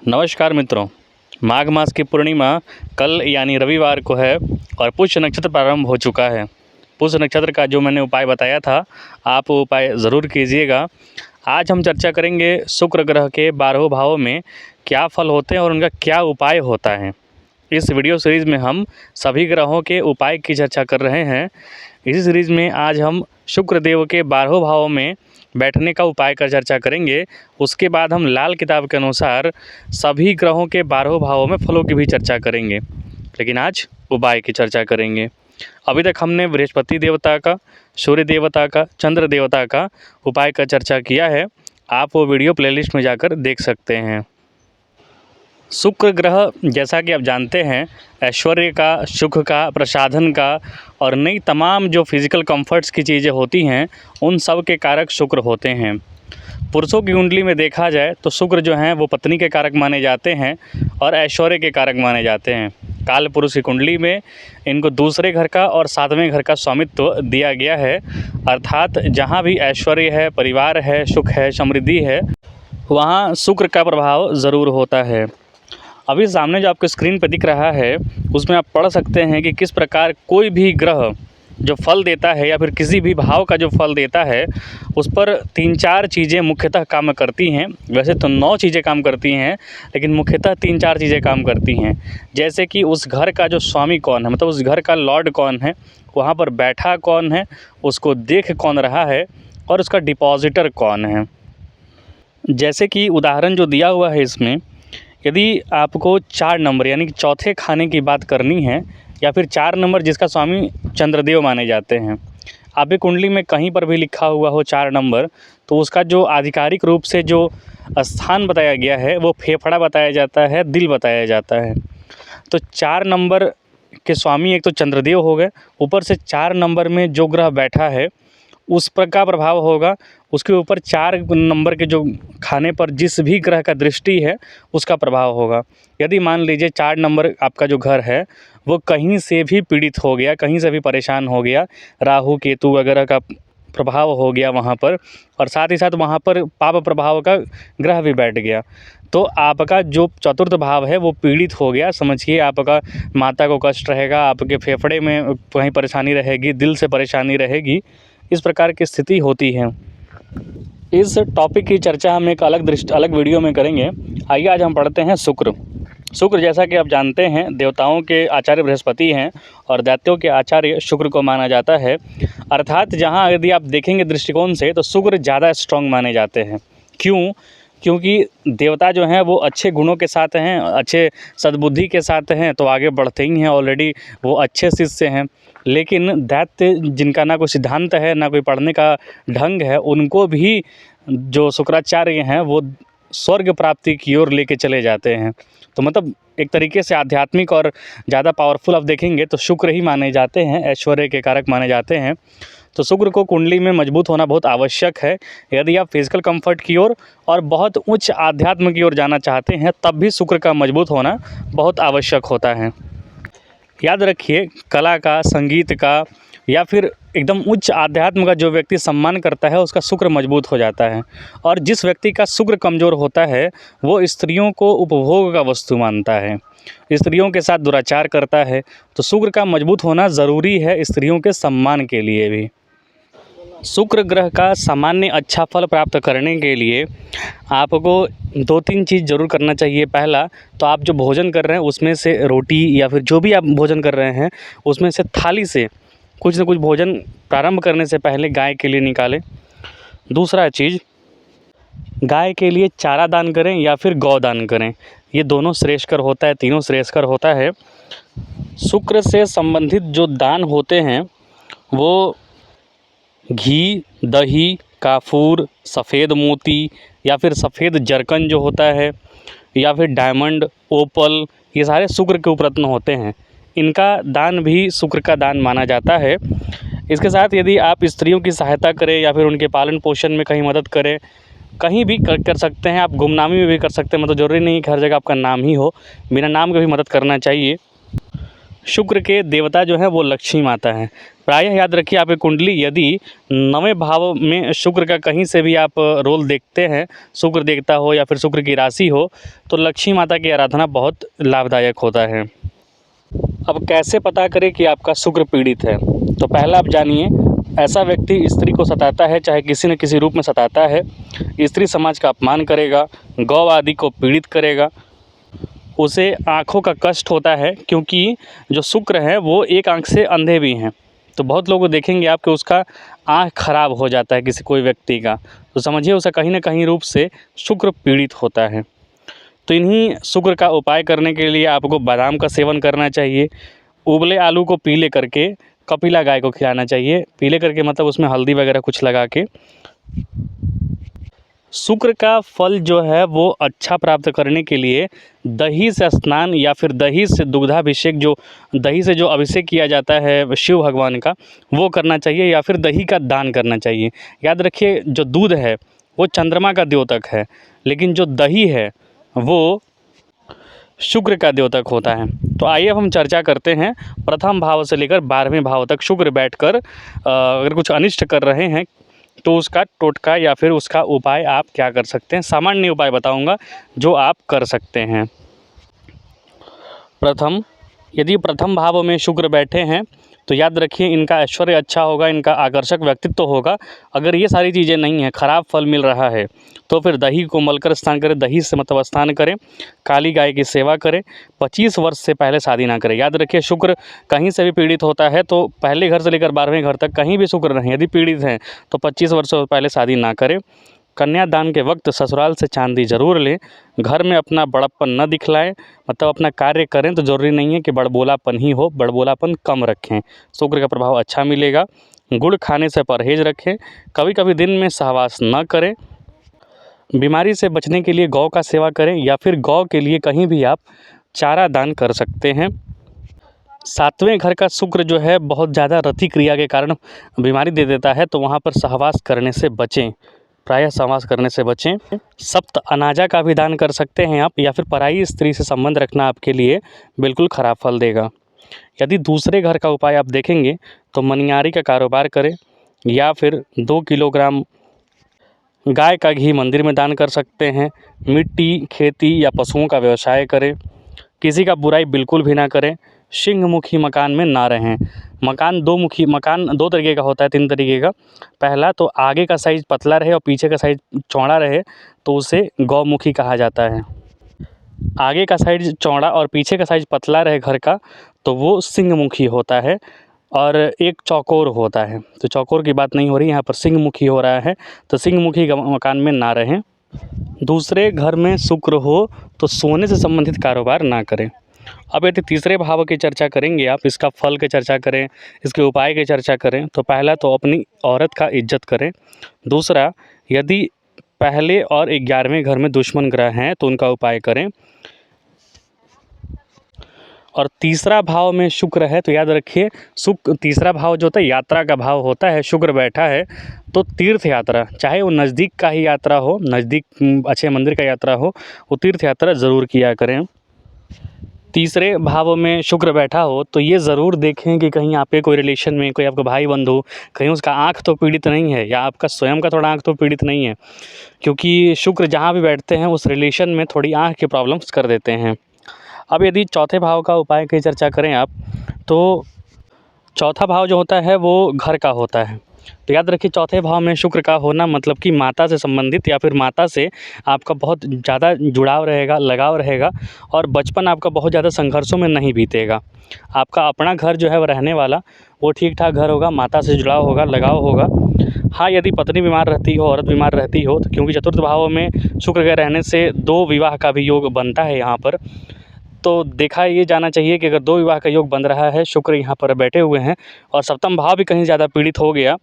नमस्कार मित्रों, माघ मास की पूर्णिमा कल यानी रविवार को है और पुष्य नक्षत्र प्रारंभ हो चुका है। पुष्य नक्षत्र का जो मैंने उपाय बताया था, आप वो उपाय ज़रूर कीजिएगा। आज हम चर्चा करेंगे शुक्र ग्रह के 12 भावों में क्या फल होते हैं और उनका क्या उपाय होता है। इस वीडियो सीरीज़ में हम सभी ग्रहों के उपाय की चर्चा कर रहे हैं। इसी सीरीज़ में आज हम शुक्र देव के 12 भावों में बैठने का उपाय का चर्चा करेंगे। उसके बाद हम लाल किताब के अनुसार सभी ग्रहों के 12 भावों में फलों की भी चर्चा करेंगे, लेकिन आज उपाय की चर्चा करेंगे। अभी तक हमने बृहस्पति देवता का, सूर्य देवता का, चंद्र देवता का उपाय का चर्चा किया है। आप वो वीडियो प्लेलिस्ट में जाकर देख सकते हैं। शुक्र ग्रह जैसा कि आप जानते हैं, ऐश्वर्य का, सुख का, प्रसाधन का और नई तमाम जो फिज़िकल कंफर्ट्स की चीज़ें होती हैं, उन सब के कारक शुक्र होते हैं। पुरुषों की कुंडली में देखा जाए तो शुक्र जो हैं वो पत्नी के कारक माने जाते हैं और ऐश्वर्य के कारक माने जाते हैं। काल पुरुष की कुंडली में इनको दूसरे घर का और 7वें घर का स्वामित्व दिया गया है, अर्थात जहाँ भी ऐश्वर्य है, परिवार है, सुख है, समृद्धि है, वहाँ शुक्र का प्रभाव ज़रूर होता है। अभी सामने जो आपको स्क्रीन पर दिख रहा है, उसमें आप पढ़ सकते हैं कि किस प्रकार कोई भी ग्रह जो फल देता है या फिर किसी भी भाव का जो फल देता है, उस पर 3-4 चीज़ें मुख्यतः काम करती हैं। वैसे तो 9 चीज़ें काम करती हैं, लेकिन मुख्यतः 3-4 चीज़ें काम करती हैं। जैसे कि उस घर का जो स्वामी कौन है, मतलब उस घर का लॉर्ड कौन है, वहाँ पर बैठा कौन है, उसको देख कौन रहा है और उसका डिपॉजिटर कौन है। जैसे कि उदाहरण जो दिया हुआ है इसमें, यदि आपको 4 नंबर यानी कि चौथे खाने की बात करनी है या फिर 4 नंबर जिसका स्वामी चंद्रदेव माने जाते हैं, आपकी कुंडली में कहीं पर भी लिखा हुआ हो 4 नंबर, तो उसका जो आधिकारिक रूप से जो स्थान बताया गया है वो फेफड़ा बताया जाता है, दिल बताया जाता है। तो 4 नंबर के स्वामी एक तो चंद्रदेव हो गए, ऊपर से 4 नंबर में जो ग्रह बैठा है उस पर का प्रभाव होगा। उसके ऊपर 4 नंबर के जो खाने पर जिस भी ग्रह का दृष्टि है उसका प्रभाव होगा। यदि मान लीजिए 4 नंबर आपका जो घर है वो कहीं से भी पीड़ित हो गया, कहीं से भी परेशान हो गया, राहु केतु वगैरह का प्रभाव हो गया वहाँ पर, और साथ ही साथ वहाँ पर पाप प्रभाव का ग्रह भी बैठ गया, तो आपका जो चतुर्थ भाव है वो पीड़ित हो गया। समझिए आपका माता को कष्ट रहेगा, आपके फेफड़े में कहीं परेशानी रहेगी, दिल से परेशानी रहेगी, इस प्रकार की स्थिति होती है। इस टॉपिक की चर्चा हम एक अलग वीडियो में करेंगे। आइए आज हम पढ़ते हैं शुक्र। शुक्र जैसा कि आप जानते हैं, देवताओं के आचार्य बृहस्पति हैं और दैत्यों के आचार्य शुक्र को माना जाता है। अर्थात जहां यदि आप देखेंगे दृष्टिकोण से तो शुक्र ज़्यादा स्ट्रॉन्ग माने जाते हैं। क्यों? क्योंकि देवता जो हैं वो अच्छे गुणों के साथ हैं, अच्छे सद्बुद्धि के साथ हैं, तो आगे बढ़ते ही हैं, ऑलरेडी वो अच्छे शिष्य हैं। लेकिन दैत्य जिनका ना कोई सिद्धांत है, ना कोई पढ़ने का ढंग है, उनको भी जो शुक्राचार्य हैं वो स्वर्ग प्राप्ति की ओर लेके चले जाते हैं। तो मतलब एक तरीके से आध्यात्मिक और ज़्यादा पावरफुल आप देखेंगे तो शुक्र ही माने जाते हैं, ऐश्वर्य के कारक माने जाते हैं। तो शुक्र को कुंडली में मजबूत होना बहुत आवश्यक है। यदि आप फिजिकल कंफर्ट की ओर और बहुत उच्च आध्यात्म की ओर जाना चाहते हैं, तब भी शुक्र का मजबूत होना बहुत आवश्यक होता है। याद रखिए, कला का, संगीत का या फिर एकदम उच्च आध्यात्म का जो व्यक्ति सम्मान करता है उसका शुक्र मजबूत हो जाता है, और जिस व्यक्ति का शुक्र कमज़ोर होता है वो स्त्रियों को उपभोग का वस्तु मानता है, स्त्रियों के साथ दुराचार करता है। तो शुक्र का मजबूत होना ज़रूरी है स्त्रियों के सम्मान के लिए भी। शुक्र ग्रह का सामान्य अच्छा फल प्राप्त करने के लिए आपको 2-3 चीज़ ज़रूर करना चाहिए। पहला तो आप जो भोजन कर रहे हैं उसमें से रोटी या फिर जो भी आप भोजन कर रहे हैं उसमें से थाली से कुछ न कुछ भोजन प्रारंभ करने से पहले गाय के लिए निकालें। दूसरा चीज़, गाय के लिए चारा दान करें या फिर गौ दान करें, ये दोनों श्रेष्ठकर होता है, तीनों श्रेष्ठकर होता है। शुक्र से संबंधित जो दान होते हैं वो घी, दही, काफूर, सफ़ेद मोती या फिर सफ़ेद जरकन जो होता है, या फिर डायमंड, ओपल, ये सारे शुक्र के उपरत्न होते हैं। इनका दान भी शुक्र का दान माना जाता है। इसके साथ यदि आप स्त्रियों की सहायता करें या फिर उनके पालन पोषण में कहीं मदद करें, कहीं भी कर सकते हैं, आप गुमनामी में भी कर सकते हैं, मतलब ज़रूरी नहीं कि हर जगह आपका नाम ही हो, बिना नाम के भी मदद करना चाहिए। शुक्र के देवता जो हैं वो लक्ष्मी माता हैं। प्रायः याद रखिए आपकी कुंडली यदि 9वें भाव में शुक्र का कहीं से भी आप रोल देखते हैं, शुक्र देखता हो या फिर शुक्र की राशि हो, तो लक्ष्मी माता की आराधना बहुत लाभदायक होता है। अब कैसे पता करें कि आपका शुक्र पीड़ित है? तो पहला आप जानिए, ऐसा व्यक्ति स्त्री को सताता है, चाहे किसी न किसी रूप में सताता है, स्त्री समाज का अपमान करेगा, गौ आदि को पीड़ित करेगा, उसे आँखों का कष्ट होता है, क्योंकि जो शुक्र है वो एक आँख से अंधे भी हैं। तो बहुत लोगों को देखेंगे आप कि उसका आँख खराब हो जाता है किसी कोई व्यक्ति का, तो समझिए उसे कहीं न कहीं रूप से शुक्र पीड़ित होता है। तो इन्हीं शुक्र का उपाय करने के लिए आपको बादाम का सेवन करना चाहिए। उबले आलू को पीले करके कपिला गाय को खिलाना चाहिए। पीले करके मतलब उसमें हल्दी वगैरह कुछ लगा के। शुक्र का फल जो है वो अच्छा प्राप्त करने के लिए दही से स्नान या फिर दही से दुग्धाभिषेक, जो दही से जो अभिषेक किया जाता है शिव भगवान का, वो करना चाहिए या फिर दही का दान करना चाहिए। याद रखिए, जो दूध है वो चंद्रमा का द्योतक है, लेकिन जो दही है वो शुक्र का द्योतक होता है। तो आइए अब हम चर्चा करते हैं प्रथम भाव से लेकर 12वें भाव तक शुक्र बैठकर अगर कुछ अनिष्ट कर रहे हैं तो उसका टोटका या फिर उसका उपाय आप क्या कर सकते हैं। सामान्य उपाय बताऊंगा जो आप कर सकते हैं। प्रथम, यदि प्रथम भाव में शुक्र बैठे हैं तो याद रखिए इनका ऐश्वर्य अच्छा होगा, इनका आकर्षक व्यक्तित्व होगा। अगर ये सारी चीज़ें नहीं हैं, खराब फल मिल रहा है, तो फिर दही को मलकर स्नान करें, दही से मतलब स्नान करें, काली गाय की सेवा करें, 25 वर्ष से पहले शादी ना करें। याद रखिए, शुक्र कहीं से भी पीड़ित होता है तो पहले घर से लेकर 12वें घर तक कहीं भी शुक्र रहें, यदि पीड़ित हैं तो 25 वर्ष से पहले शादी ना करें। कन्यादान के वक्त ससुराल से चांदी ज़रूर लें। घर में अपना बड़प्पन न दिखलाएं, मतलब अपना कार्य करें तो ज़रूरी नहीं है कि बड़बोलापन ही हो, बड़बोलापन कम रखें, शुक्र का प्रभाव अच्छा मिलेगा। गुड़ खाने से परहेज रखें। कभी कभी दिन में सहवास न करें। बीमारी से बचने के लिए गौ का सेवा करें या फिर गौ के लिए कहीं भी आप चारा दान कर सकते हैं। 7वें घर का शुक्र जो है बहुत ज़्यादा रति क्रिया के कारण बीमारी दे देता है, तो वहाँ पर सहवास करने से बचें, प्रायः सहवास करने से बचें। सप्त अनाजा का भी दान कर सकते हैं आप, या फिर पराई स्त्री से संबंध रखना आपके लिए बिल्कुल ख़राब फल देगा। यदि दूसरे घर का उपाय आप देखेंगे तो मनियारी का कारोबार करें या फिर 2 किलोग्राम गाय का घी मंदिर में दान कर सकते हैं। मिट्टी, खेती या पशुओं का व्यवसाय करें। किसी का बुराई बिल्कुल भी ना करें। सिंहमुखी मकान में ना रहें। मकान दो तरीके का होता है, 3 तरीके का। पहला तो आगे का साइज़ पतला रहे और पीछे का साइज़ चौड़ा रहे तो उसे गौमुखी कहा जाता है। आगे का साइज़ चौड़ा और पीछे का साइज़ पतला रहे घर का तो वो सिंहमुखी होता है। और एक चौकोर होता है, तो चौकोर की बात नहीं हो रही यहाँ पर, सिंहमुखी हो रहा है, तो सिंहमुखी मकान में ना रहें। दूसरे घर में शुक्र हो तो सोने से संबंधित कारोबार ना करें। अब यदि तीसरे भाव की चर्चा करेंगे आप, इसका फल की चर्चा करें, इसके उपाय की चर्चा करें, तो पहला तो अपनी औरत का इज्जत करें। दूसरा, यदि पहले और 11वें घर में दुश्मन ग्रह हैं तो उनका उपाय करें। और तीसरा भाव में शुक्र है तो याद रखिए, तीसरा भाव जो होता है यात्रा का भाव होता है। शुक्र बैठा है तो तीर्थ यात्रा, चाहे वो नज़दीक का ही यात्रा हो, नज़दीक अच्छे मंदिर का यात्रा हो, वो तीर्थ यात्रा ज़रूर किया करें। तीसरे भाव में शुक्र बैठा हो तो ये ज़रूर देखें कि कहीं आपके कोई रिलेशन में कोई आपका भाई बंधु, कहीं उसका आँख तो पीड़ित नहीं है, या आपका स्वयं का थोड़ा आँख तो पीड़ित नहीं है, क्योंकि शुक्र जहाँ भी बैठते हैं उस रिलेशन में थोड़ी आँख की प्रॉब्लम्स कर देते हैं। अब यदि चौथे भाव का उपाय की चर्चा करें आप, तो चौथा भाव जो होता है वो घर का होता है। तो याद रखिए, चौथे भाव में शुक्र का होना मतलब कि माता से संबंधित या फिर माता से आपका बहुत ज़्यादा जुड़ाव रहेगा, लगाव रहेगा, और बचपन आपका बहुत ज़्यादा संघर्षों में नहीं बीतेगा। आपका अपना घर जो है वो रहने वाला, वो ठीक ठाक घर होगा, माता से जुड़ाव होगा, लगाव होगा। हाँ, यदि पत्नी बीमार रहती हो, औरत बीमार रहती हो, तो क्योंकि चतुर्थ भाव में शुक्र के रहने से 2 विवाह का भी योग बनता है यहाँ पर, तो देखा ये जाना चाहिए कि अगर 2 विवाह का योग बन रहा है, शुक्र यहाँ पर बैठे हुए हैं और सप्तम भाव भी कहीं ज़्यादा पीड़ित हो गया,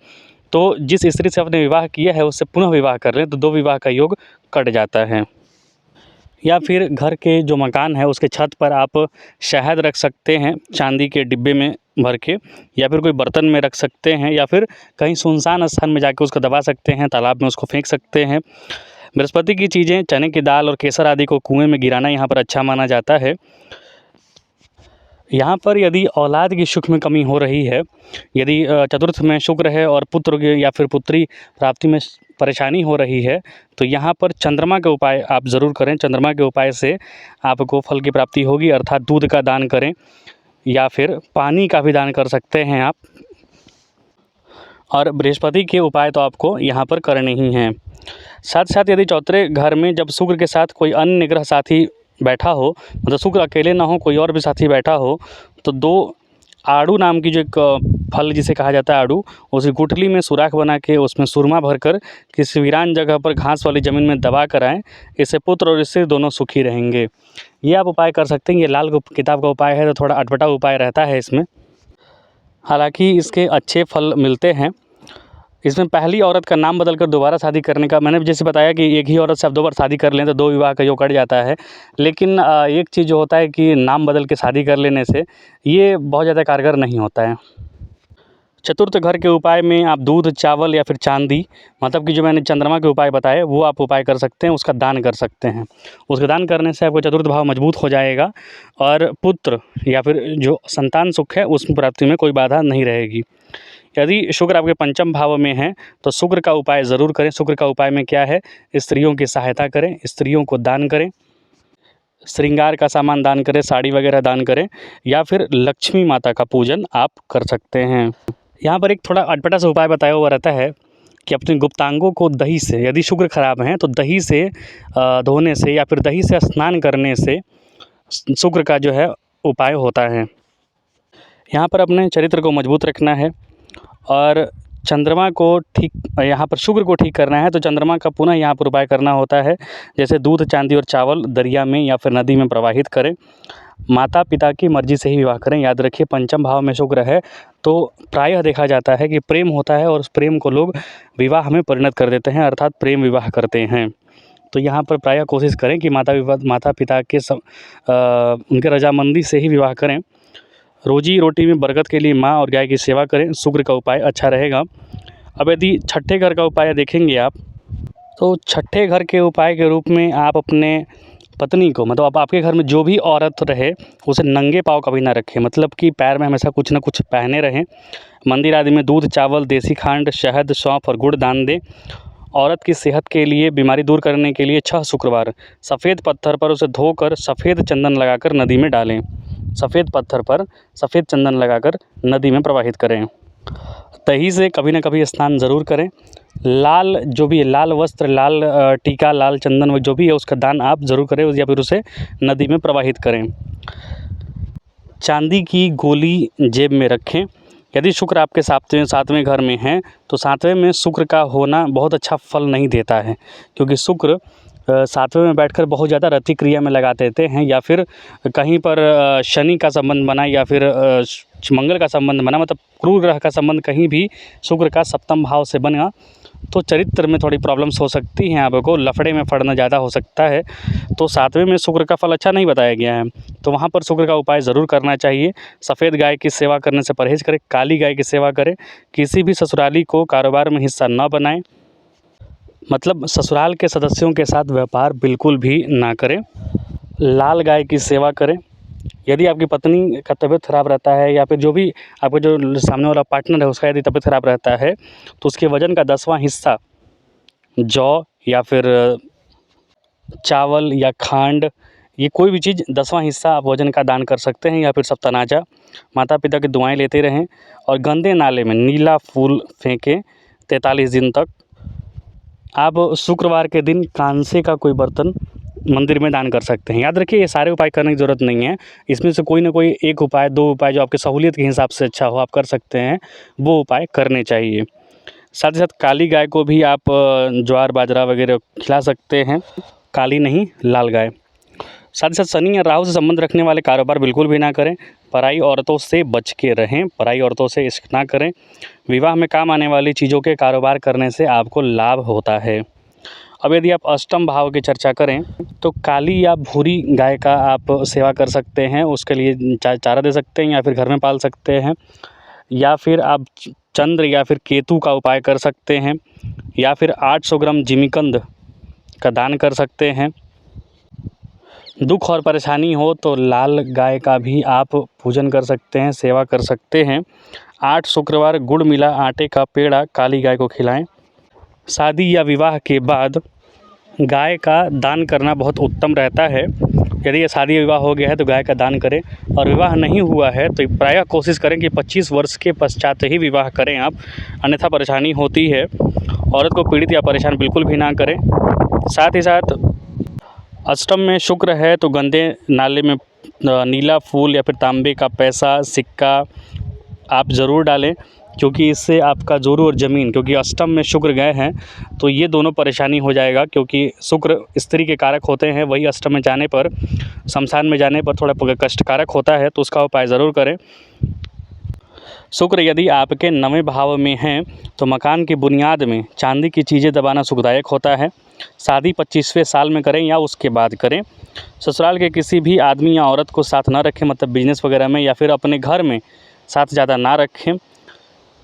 तो जिस स्त्री से आपने विवाह किया है उससे पुनः विवाह कर लें तो 2 विवाह का योग कट जाता है। या फिर घर के जो मकान है उसके छत पर आप शहद रख सकते हैं चांदी के डिब्बे में भर के, या फिर कोई बर्तन में रख सकते हैं, या फिर कहीं सुनसान स्थान में जाकर उसको दबा सकते हैं, तालाब में उसको फेंक सकते हैं। बृहस्पति की चीज़ें, चने की दाल और केसर आदि को कुएं में गिराना यहाँ पर अच्छा माना जाता है। यहाँ पर यदि औलाद की सुख में कमी हो रही है, यदि चतुर्थ में शुक्र है और पुत्र की या फिर पुत्री प्राप्ति में परेशानी हो रही है, तो यहाँ पर चंद्रमा के उपाय आप ज़रूर करें। चंद्रमा के उपाय से आपको फल की प्राप्ति होगी, अर्थात दूध का दान करें या फिर पानी का भी दान कर सकते हैं आप। और बृहस्पति के उपाय तो आपको यहाँ पर करने ही हैं। साथ साथ यदि चौथे घर में जब शुक्र के साथ कोई अन्य ग्रह साथी बैठा हो, मतलब शुक्र अकेले ना हो, कोई और भी साथी बैठा हो, तो 2 आड़ू नाम की जो एक फल जिसे कहा जाता है आड़ू, उसी गुठली में सुराख बना के उसमें सुरमा भरकर किसी वीरान जगह पर घास वाली ज़मीन में दबा कर आएँ। इससे पुत्र और स्त्री दोनों सुखी रहेंगे। ये आप उपाय कर सकते हैं। ये लाल किताब का उपाय है, तो थोड़ा अटपटा उपाय रहता है इसमें, हालाँकि इसके अच्छे फल मिलते हैं। इसमें पहली औरत का नाम बदलकर दोबारा शादी करने का, मैंने जैसे बताया कि एक ही औरत से आप 2 बार शादी कर लें तो 2 विवाह का योग कट जाता है। लेकिन एक चीज़ जो होता है कि नाम बदल के शादी कर लेने से ये बहुत ज़्यादा कारगर नहीं होता है। चतुर्थ घर के उपाय में आप दूध, चावल या फिर चांदी, मतलब कि जो मैंने चंद्रमा के उपाय बताए वो आप उपाय कर सकते हैं, उसका दान कर सकते हैं। उसका दान करने से आपका चतुर्थ भाव मजबूत हो जाएगा और पुत्र या फिर जो संतान सुख है उस प्राप्ति में कोई बाधा नहीं रहेगी। यदि शुक्र आपके पंचम भाव में है तो शुक्र का उपाय ज़रूर करें। शुक्र का उपाय में क्या है, स्त्रियों की सहायता करें, स्त्रियों को दान करें, श्रृंगार का सामान दान करें, साड़ी वगैरह दान करें, या फिर लक्ष्मी माता का पूजन आप कर सकते हैं। यहाँ पर एक थोड़ा अटपटा सा उपाय बताया हुआ रहता है कि अपने गुप्तांगों को दही से, यदि शुक्र खराब हैं तो दही से धोने से या फिर दही से स्नान करने से शुक्र का जो है उपाय होता है। यहाँ पर अपने चरित्र को मजबूत रखना है और चंद्रमा को ठीक, यहाँ पर शुक्र को ठीक करना है तो चंद्रमा का पुनः यहाँ पर उपाय करना होता है। जैसे दूध, चांदी और चावल दरिया में या फिर नदी में प्रवाहित करें। माता पिता की मर्ज़ी से ही विवाह करें। याद रखिए पंचम भाव में शुक्र है तो प्रायः देखा जाता है कि प्रेम होता है और उस प्रेम को लोग विवाह में परिणत कर देते हैं, अर्थात प्रेम विवाह करते हैं। तो यहाँ पर प्रायः कोशिश करें कि माता पिता के उनके रजामंदी से ही विवाह करें। रोजी रोटी में बरकत के लिए माँ और गाय की सेवा करें, शुक्र का उपाय अच्छा रहेगा। अब यदि छठे घर का उपाय देखेंगे आप, तो छठे घर के उपाय के रूप में आप अपने पत्नी को, मतलब आपके घर में जो भी औरत रहे उसे नंगे पाँव कभी ना रखें, मतलब कि पैर में हमेशा कुछ ना कुछ पहने रहें। मंदिर आदि में दूध, चावल, देसी खांड, शहद, सौंफ और गुड़ दान दें। औरत की सेहत के लिए, बीमारी दूर करने के लिए 6 शुक्रवार सफ़ेद पत्थर पर उसे धोकर सफ़ेद चंदन लगाकर नदी में डालें। सफ़ेद पत्थर पर सफ़ेद चंदन लगाकर नदी में प्रवाहित करें। दही से कभी ना कभी स्नान ज़रूर करें। लाल जो भी है, लाल वस्त्र, लाल टीका, लाल चंदन जो भी है उसका दान आप ज़रूर करें या फिर उसे नदी में प्रवाहित करें। चांदी की गोली जेब में रखें। यदि शुक्र आपके सातवें घर में है तो सातवें में शुक्र का होना बहुत अच्छा फल नहीं देता है, क्योंकि शुक्र सातवें में बैठकर बहुत ज़्यादा रति क्रिया में लगा देते हैं, या फिर कहीं पर शनि का संबंध बना या फिर मंगल का संबंध बना, मतलब क्रूर ग्रह का संबंध कहीं भी शुक्र का सप्तम भाव से बना तो चरित्र में थोड़ी प्रॉब्लम्स हो सकती हैं, आपको लफड़े में पड़ना ज़्यादा हो सकता है। तो सातवें में शुक्र का फल अच्छा नहीं बताया गया है, तो वहाँ पर शुक्र का उपाय ज़रूर करना चाहिए। सफ़ेद गाय की सेवा करने से परहेज़ करें, काली गाय की सेवा करें। किसी भी ससुराली को कारोबार में हिस्सा न बनाएं, मतलब ससुराल के सदस्यों के साथ व्यापार बिल्कुल भी ना करें। लाल गाय की सेवा करें। यदि आपकी पत्नी का तबीयत ख़राब रहता है या फिर जो भी आपका जो सामने वाला पार्टनर है उसका यदि तबीयत ख़राब रहता है तो उसके वज़न का 10वां हिस्सा जौ या फिर चावल या खांड, ये कोई भी चीज़ 10वां हिस्सा आप वज़न का दान कर सकते हैं, या फिर सप्तनाजा। माता पिता की दुआएं लेते रहें और गंदे नाले में नीला फूल फेंकें 43 दिन तक। आप शुक्रवार के दिन कांसे का कोई बर्तन मंदिर में दान कर सकते हैं। याद रखिए ये सारे उपाय करने की ज़रूरत नहीं है, इसमें से कोई ना कोई एक उपाय, 2 उपाय जो आपकी सहूलियत के हिसाब से अच्छा हो आप कर सकते हैं, वो उपाय करने चाहिए। साथ ही साथ काली गाय को भी आप ज्वार बाजरा वगैरह खिला सकते हैं, काली नहीं लाल गाय। साथ ही साथ शनि या राहु से संबंध रखने वाले कारोबार बिल्कुल भी ना करें। पराई औरतों से बच के रहें, पराई औरतों से इश्क ना करें। विवाह में काम आने वाली चीज़ों के कारोबार करने से आपको लाभ होता है। अब यदि आप अष्टम भाव की चर्चा करें तो काली या भूरी गाय का आप सेवा कर सकते हैं, उसके लिए चारा दे सकते हैं या फिर घर में पाल सकते हैं, या फिर आप चंद्र या फिर केतु का उपाय कर सकते हैं, या फिर 800 ग्राम जिमीकंद का दान कर सकते हैं। दुख और परेशानी हो तो लाल गाय का भी आप पूजन कर सकते हैं, सेवा कर सकते हैं। 8 शुक्रवार गुड़ मिला आटे का पेड़ा काली गाय को खिलाएं। शादी या विवाह के बाद गाय का दान करना बहुत उत्तम रहता है। यदि शादी विवाह हो गया है तो गाय का दान करें, और विवाह नहीं हुआ है तो प्रायः कोशिश करें कि 25 वर्ष के पश्चात ही विवाह करें आप, अन्यथा परेशानी होती है। औरत को पीड़ित या परेशान बिल्कुल भी ना करें। साथ ही साथ अष्टम में शुक्र है तो गंदे नाले में नीला फूल या फिर तांबे का पैसा सिक्का आप ज़रूर डालें, क्योंकि इससे आपका जोरू और ज़मीन, क्योंकि अष्टम में शुक्र गए हैं तो ये दोनों परेशानी हो जाएगा, क्योंकि शुक्र स्त्री के कारक होते हैं, वही अष्टम में जाने पर, शमशान में जाने पर थोड़ा कष्टकारक होता है, तो उसका उपाय ज़रूर करें। शुक्र यदि आपके 9वें भाव में हैं तो मकान की बुनियाद में चांदी की चीज़ें दबाना सुखदायक होता है। शादी 25वें साल में करें या उसके बाद करें। ससुराल के किसी भी आदमी या औरत को साथ ना रखें, मतलब बिजनेस वगैरह में, या फिर अपने घर में साथ ज़्यादा ना रखें।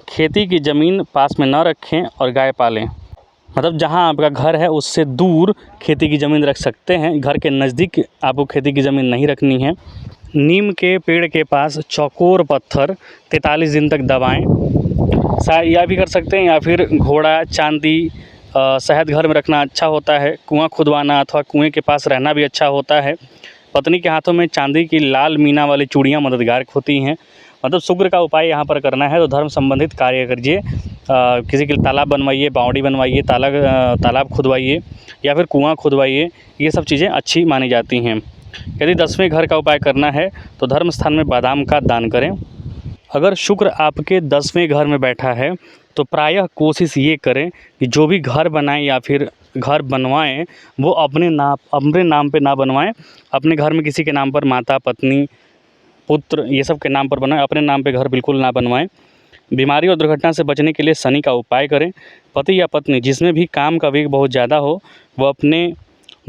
खेती की ज़मीन पास में ना रखें और गाय पालें, मतलब जहां आपका घर है उससे दूर खेती की ज़मीन रख सकते हैं, घर के नज़दीक आपको खेती की ज़मीन नहीं रखनी है। नीम के पेड़ के पास चौकोर पत्थर 43 दिन तक दबाएं, या भी कर सकते हैं, या फिर घोड़ा चांदी शहद घर में रखना अच्छा होता है। कुआं खुदवाना अथवा कुएं के पास रहना भी अच्छा होता है। पत्नी के हाथों में चांदी की लाल मीना वाली चूड़ियाँ मददगार होती हैं। मतलब शुक्र का उपाय यहाँ पर करना है तो धर्म संबंधित कार्य करिए। किसी के लिए तालाब बनवाइए, बावड़ी बनवाइए, तालाब खुदवाइए या फिर कुआं खुदवाइए, ये सब चीज़ें अच्छी मानी जाती हैं। यदि 10वें घर का उपाय करना है तो धर्म स्थान में बादाम का दान करें। अगर शुक्र आपके 10वें घर में बैठा है तो प्रायः कोशिश ये करें कि जो भी घर बनाएं या फिर घर बनवाएं वो अपने नाम पे ना बनवाएं। अपने घर में किसी के नाम पर, माता, पत्नी, पुत्र, ये सब के नाम पर बनाएं, अपने नाम पे घर बिल्कुल ना बनवाएं। बीमारी और दुर्घटना से बचने के लिए शनि का उपाय करें। पति या पत्नी जिसमें भी काम का वेग बहुत ज़्यादा हो वो अपने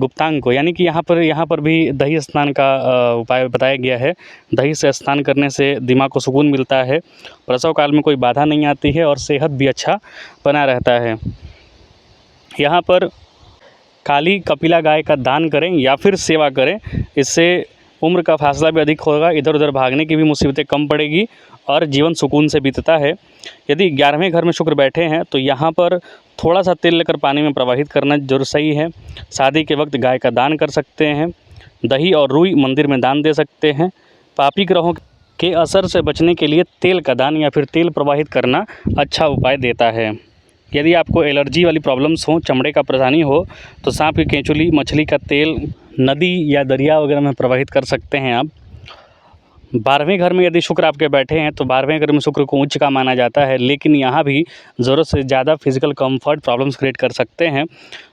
गुप्तांग को, यानी कि यहाँ पर भी दही स्नान का उपाय बताया गया है। दही से स्नान करने से दिमाग को सुकून मिलता है, प्रसव काल में कोई बाधा नहीं आती है और सेहत भी अच्छा बना रहता है। यहाँ पर काली कपिला गाय का दान करें या फिर सेवा करें, इससे उम्र का फासला भी अधिक होगा, इधर उधर भागने की भी मुसीबतें कम पड़ेगी और जीवन सुकून से बीतता है। यदि 11वें घर में शुक्र बैठे हैं तो यहाँ पर थोड़ा सा तेल लेकर पानी में प्रवाहित करना जरूर सही है। शादी के वक्त गाय का दान कर सकते हैं। दही और रुई मंदिर में दान दे सकते हैं। पापी ग्रहों के असर से बचने के लिए तेल का दान या फिर तेल प्रवाहित करना अच्छा उपाय देता है। यदि आपको एलर्जी वाली प्रॉब्लम्स हो, चमड़े का परेशानी हो, तो सांप की केंचुली, मछली का तेल नदी या दरिया वगैरह में प्रवाहित कर सकते हैं आप। 12वें घर में यदि शुक्र आपके बैठे हैं तो 12वें घर में शुक्र को उच्च का माना जाता है, लेकिन यहाँ भी ज़रूरत से ज़्यादा फिजिकल कंफर्ट प्रॉब्लम्स क्रिएट कर सकते हैं।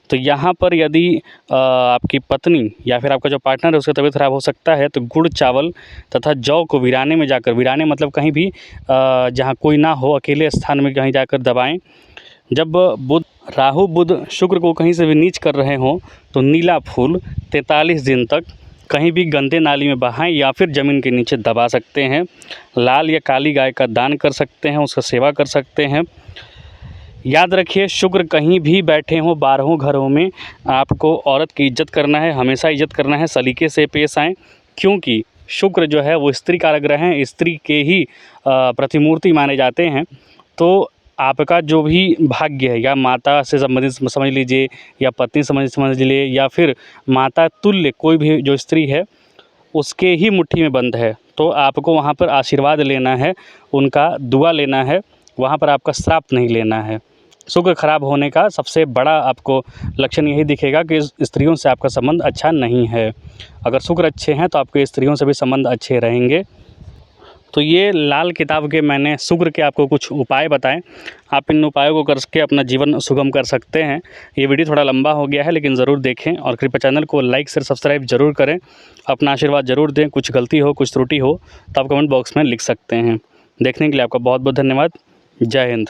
तो यहाँ पर यदि आपकी पत्नी या फिर आपका जो पार्टनर है उसकी तबीयत ख़राब हो सकता है तो गुड़, चावल तथा जौ को वीराने में जाकर, वीराने मतलब कहीं भी जहाँ कोई ना हो, अकेले स्थान में कहीं जाकर दबाएँ। जब राहु बुध शुक्र को कहीं से भी नीच कर रहे हों तो नीला फूल 43 दिन तक कहीं भी गंदे नाली में बहाएं या फिर ज़मीन के नीचे दबा सकते हैं। लाल या काली गाय का दान कर सकते हैं, उसका सेवा कर सकते हैं। याद रखिए, शुक्र कहीं भी बैठे हों 12 घरों में, आपको औरत की इज्जत करना है, हमेशा इज्जत करना है, सलीके से पेश आएँ, क्योंकि शुक्र जो है वो स्त्री कारक ग्रह हैं, स्त्री के ही प्रतिमूर्ति माने जाते हैं। तो आपका जो भी भाग्य है, या माता से संबंधित समझ लीजिए, या पत्नी समझ लीजिए, या फिर माता तुल्य कोई भी जो स्त्री है उसके ही मुट्ठी में बंद है, तो आपको वहाँ पर आशीर्वाद लेना है, उनका दुआ लेना है, वहाँ पर आपका श्राप नहीं लेना है। शुक्र खराब होने का सबसे बड़ा आपको लक्षण यही दिखेगा कि स्त्रियों से आपका संबंध अच्छा नहीं है। अगर शुक्र अच्छे हैं तो आपके स्त्रियों से भी संबंध अच्छे रहेंगे। तो ये लाल किताब के मैंने शुक्र के आपको कुछ उपाय बताएं, आप इन उपायों को करके अपना जीवन सुगम कर सकते हैं। ये वीडियो थोड़ा लंबा हो गया है लेकिन ज़रूर देखें और कृपया चैनल को लाइक शेयर सब्सक्राइब ज़रूर करें। अपना आशीर्वाद ज़रूर दें। कुछ गलती हो, कुछ त्रुटि हो तो आप कमेंट बॉक्स में लिख सकते हैं। देखने के लिए आपका बहुत बहुत धन्यवाद। जय हिंद।